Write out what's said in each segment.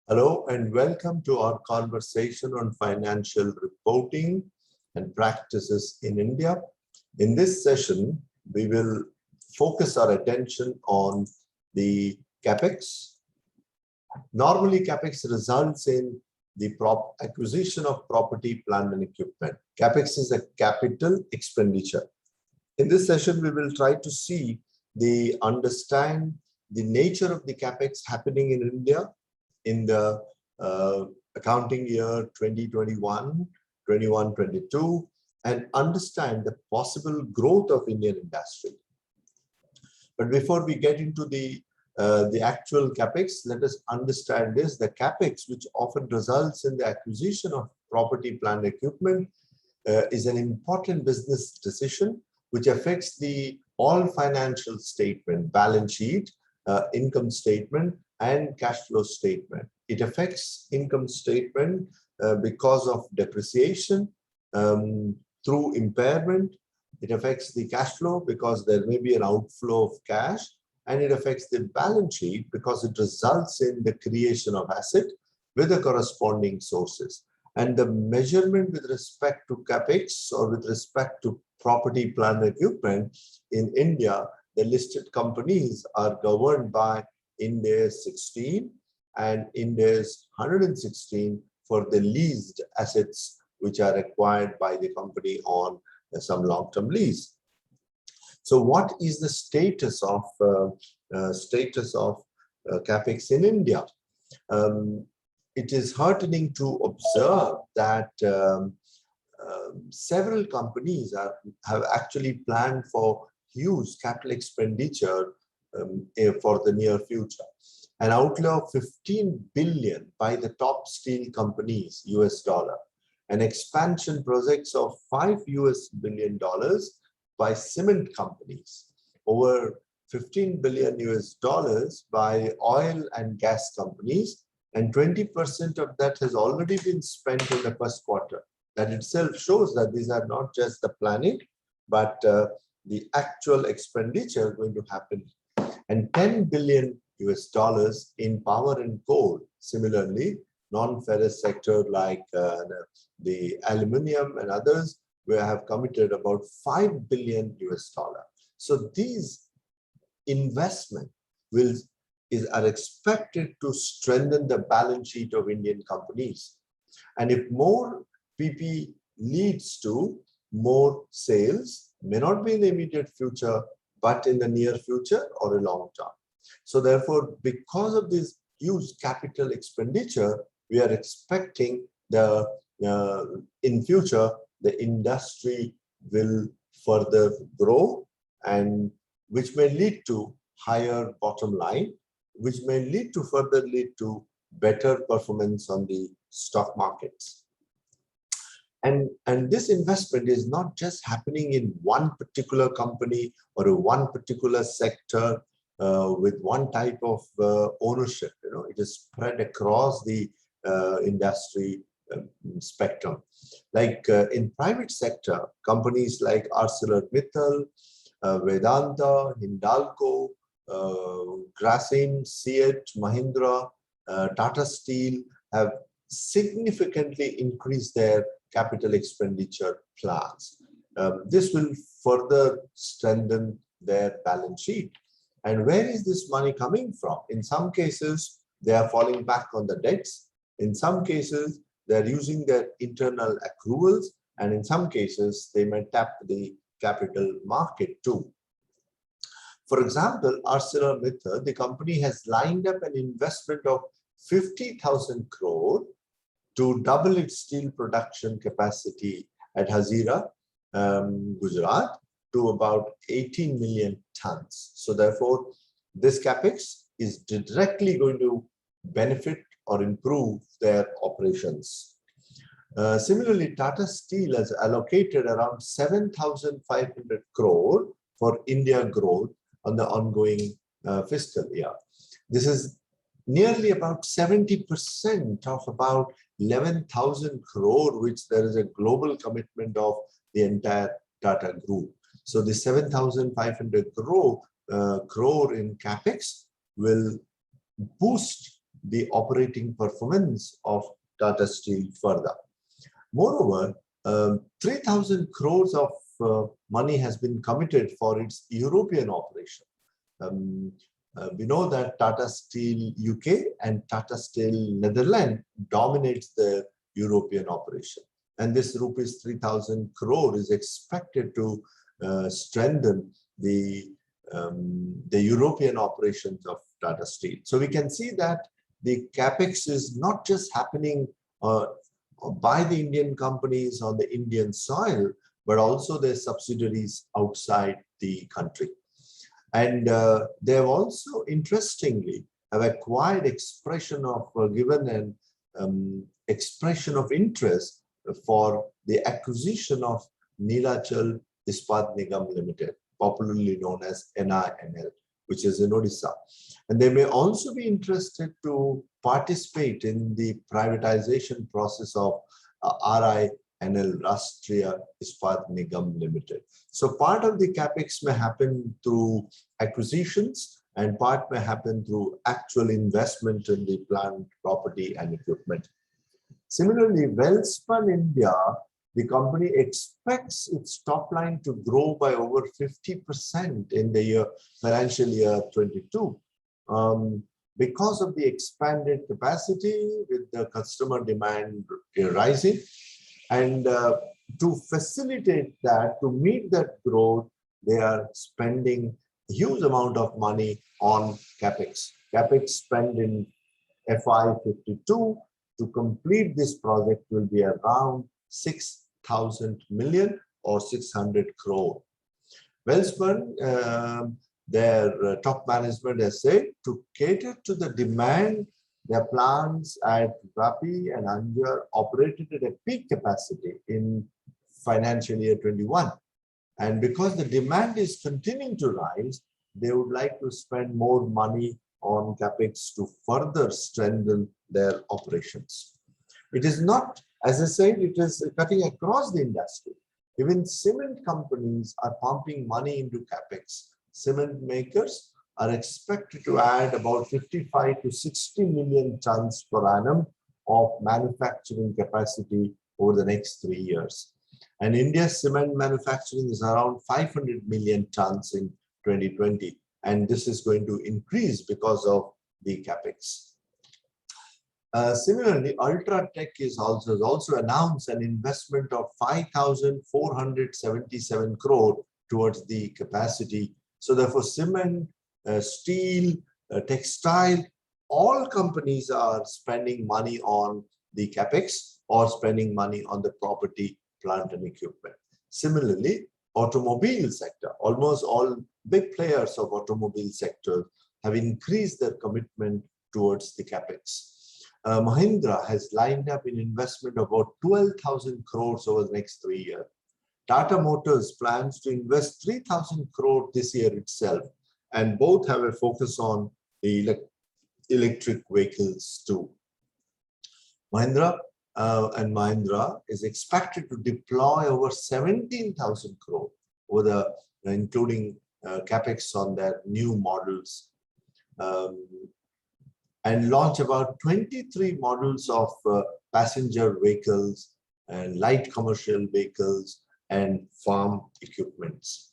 Hello and welcome to our conversation on financial reporting and practices in India. In this session, we will focus our attention on the Capex. Normally, Capex results in the acquisition of property, plant and equipment. Capex is a capital expenditure. In this session, we will try to understand the nature of the Capex happening in India in the accounting year 2021, 21-22, and understand the possible growth of Indian industry. But before we get into the actual Capex, let us understand this. The Capex, which often results in the acquisition of property, plant, equipment, is an important business decision which affects all financial statement, balance sheet, income statement, and cash flow statement. It affects income statement because of depreciation, through impairment. It affects the cash flow because there may be an outflow of cash, and it affects the balance sheet because it results in the creation of asset with the corresponding sources. And the measurement with respect to Capex or with respect to property, plant, and equipment in India, the listed companies are governed by Ind AS 16 and Ind AS 116 for the leased assets which are acquired by the company on some long-term lease. So, what is the status of Capex in India? It is heartening to observe that several companies have actually planned for huge capital expenditure for the near future. An outlay of 15 billion by the top steel companies, US dollar, and expansion projects of $5 billion by cement companies, over 15 billion US dollars by oil and gas companies, and 20% of that has already been spent in the first quarter. That itself shows that these are not just the planning, but the actual expenditure going to happen. And 10 billion US dollars in power and coal. Similarly, non-ferrous sector like the aluminium and others, we have committed about 5 billion US dollar. So these investment are expected to strengthen the balance sheet of Indian companies. And if more PP leads to more sales, may not be in the immediate future, but in the near future or a long term. So therefore, because of this huge capital expenditure, we are expecting in future, the industry will further grow, and which may lead to higher bottom line, which may lead to better performance on the stock markets. And this investment is not just happening in one particular company or one particular sector with one type of ownership. It is spread across the industry spectrum. Like in private sector, companies like Arcelor, Mittal, Vedanta, Hindalco, Grasim, Seat, Mahindra, Tata Steel have significantly increased their capital expenditure plans. This will further strengthen their balance sheet. And where is this money coming from? In some cases, they are falling back on the debts. In some cases, they are using their internal accruals. And in some cases, they may tap the capital market too. For example, ArcelorMittal, the company has lined up an investment of 50,000 crore to double its steel production capacity at Hazira, Gujarat, to about 18 million tons. So therefore, this Capex is directly going to benefit or improve their operations. Similarly, Tata Steel has allocated around 7,500 crore for India growth on the ongoing fiscal year. This is nearly about 70% of about 11,000 crore, which there is a global commitment of the entire Tata Group. So the 7,500 crore in Capex will boost the operating performance of Tata Steel further. Moreover, 3,000 crores of money has been committed for its European operation. We know that Tata Steel UK and Tata Steel Netherlands dominates the European operation. And this rupees 3,000 crore is expected to strengthen the European operations of Tata Steel. So we can see that the Capex is not just happening by the Indian companies on the Indian soil, but also their subsidiaries outside the country. And they have also, interestingly, have acquired expression of given an expression of interest for the acquisition of Neelachal Ispat Nigam Limited, popularly known as NINL, which is in Odisha. And they may also be interested to participate in the privatization process of RINL, Rashtriya Ispat Nigam Limited. So part of the Capex may happen through acquisitions and part may happen through actual investment in the plant, property and equipment. Similarly, Welspun India, the company expects its top line to grow by over 50% in the financial year 22 because of the expanded capacity with the customer demand rising. And to facilitate that, to meet that growth, they are spending a huge amount of money on Capex. Capex spend in FY52 to complete this project will be around 6,000 million or 600 crore. Welspun, their top management has said to cater to the demand, their plants at Vapi and Anjar operated at a peak capacity in financial year 21. And because the demand is continuing to rise, they would like to spend more money on Capex to further strengthen their operations. It is not, as I said, it is cutting across the industry. Even cement companies are pumping money into Capex. Cement makers are expected to add about 55 to 60 million tons per annum of manufacturing capacity over the next 3 years. And India's cement manufacturing is around 500 million tons in 2020. And this is going to increase because of the Capex. Similarly, Ultratech is also announced an investment of 5,477 crore towards the capacity. So therefore, cement, steel, textile, all companies are spending money on the Capex or spending money on the property, plant and equipment. Similarly, automobile sector, almost all big players of automobile sector have increased their commitment towards the Capex. Mahindra has lined up an investment of about 12,000 crores over the next 3 years. Tata Motors plans to invest 3,000 crore this year itself, and both have a focus on the electric vehicles too. Mahindra is expected to deploy over 17,000 crore over the including Capex on their new models and launch about 23 models of passenger vehicles and light commercial vehicles and farm equipments.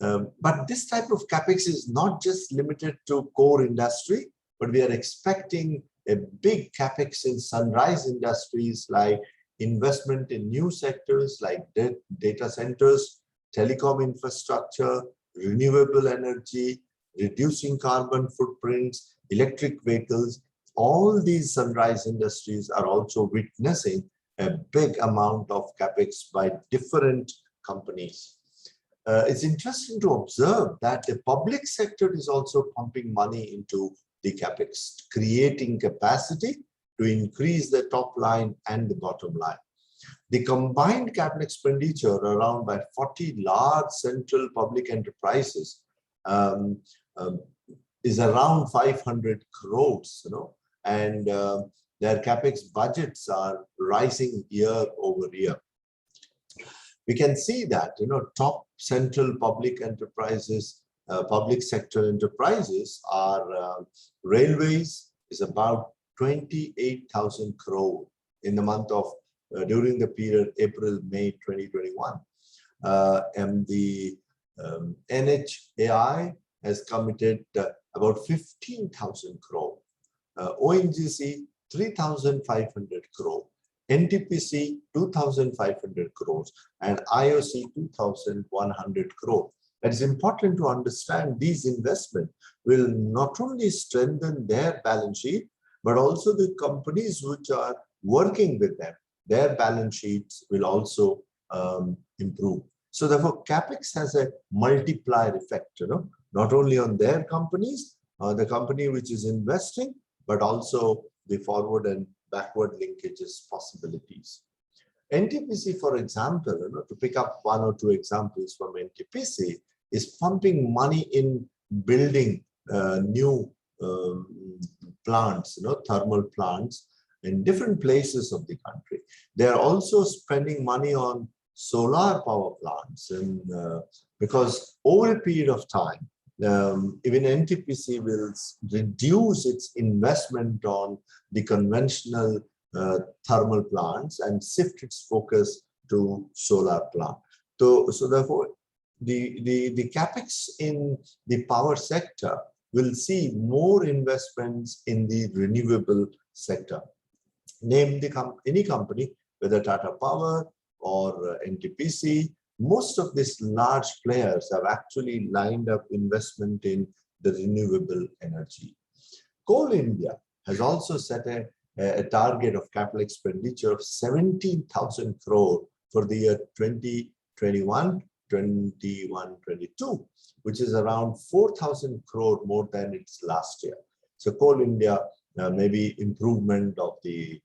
But this type of Capex is not just limited to core industry, but we are expecting a big Capex in sunrise industries like investment in new sectors like data centers, telecom infrastructure, renewable energy, reducing carbon footprints, electric vehicles. All these sunrise industries are also witnessing a big amount of Capex by different companies. It's interesting to observe that the public sector is also pumping money into the Capex, creating capacity to increase the top line and the bottom line. The combined capital expenditure around by 40 large central public enterprises is around 500 crores, and their Capex budgets are rising year over year. We can see that, top central public enterprises, public sector enterprises are railways, is about 28,000 crore in the month of, during the period April-May 2021. And the NHAI has committed about 15,000 crore. ONGC 3,500 crore. NTPC 2,500 crores and IOC 2,100 crore. It's important to understand these investments will not only strengthen their balance sheet, but also the companies which are working with them, their balance sheets will also improve. So therefore, Capex has a multiplier effect, not only on their companies, the company which is investing, but also the forward and backward linkages possibilities. NTPC, for example, to pick up one or two examples from NTPC, is pumping money in building new plants, thermal plants in different places of the country. They are also spending money on solar power plants, and because over a period of time, even NTPC will reduce its investment on the conventional thermal plants and shift its focus to solar plant. So therefore, the Capex in the power sector will see more investments in the renewable sector. Name any company, whether Tata Power or NTPC, most of these large players have actually lined up investment in the renewable energy. Coal India has also set a target of capital expenditure of 17,000 crore for the year 2021-22, which is around 4,000 crore more than its last year. So Coal India, maybe improvement of the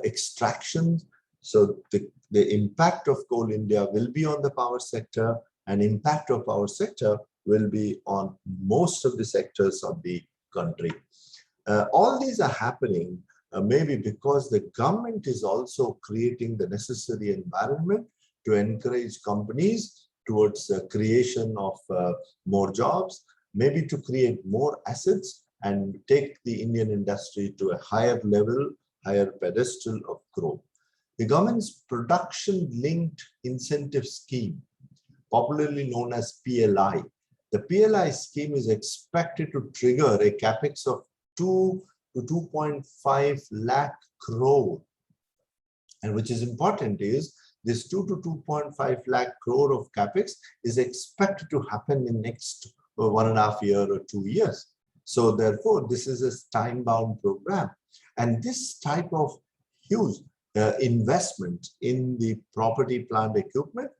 extraction. So the impact of Coal India will be on the power sector, and impact of power sector will be on most of the sectors of the country. All these are happening maybe because the government is also creating the necessary environment to encourage companies towards the creation of more jobs, maybe to create more assets and take the Indian industry to a higher level, higher pedestal of growth. The government's production-linked incentive scheme, popularly known as PLI. The PLI scheme is expected to trigger a capex of 2 to 2.5 lakh crore. And which is important is this 2 to 2.5 lakh crore of capex is expected to happen in next 1.5 years or 2 years. So therefore, this is a time-bound program. And this type of huge investment in the property, plant, equipment,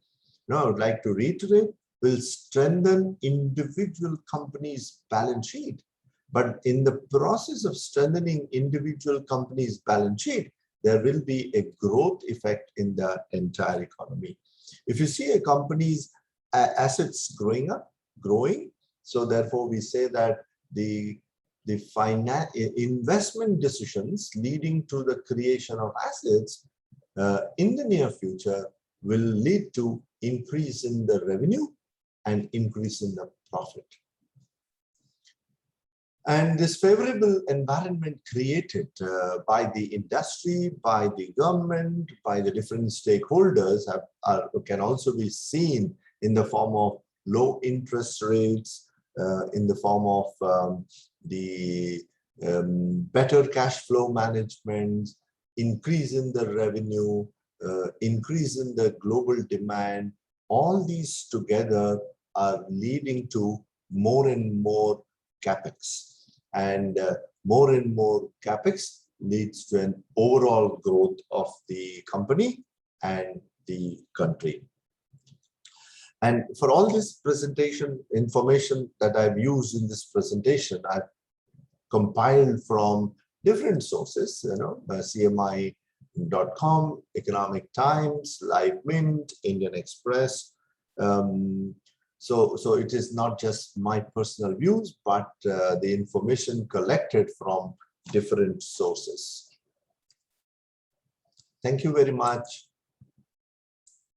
I would like to reiterate, will strengthen individual companies' balance sheet. But in the process of strengthening individual companies' balance sheet, there will be a growth effect in the entire economy. If you see a company's assets growing, so therefore we say that the investment decisions leading to the creation of assets in the near future will lead to increase in the revenue and increase in the profit. And this favorable environment created by the industry, by the government, by the different stakeholders can also be seen in the form of low interest rates, in the form of the better cash flow management, increase in the revenue, increase in the global demand. All these together are leading to more and more capex. And more and more capex leads to an overall growth of the company and the country. And for all this presentation information that I've used in this presentation, I've compiled from different sources, CMI.com, Economic Times, Live Mint, Indian Express. So it is not just my personal views, but the information collected from different sources. Thank you very much.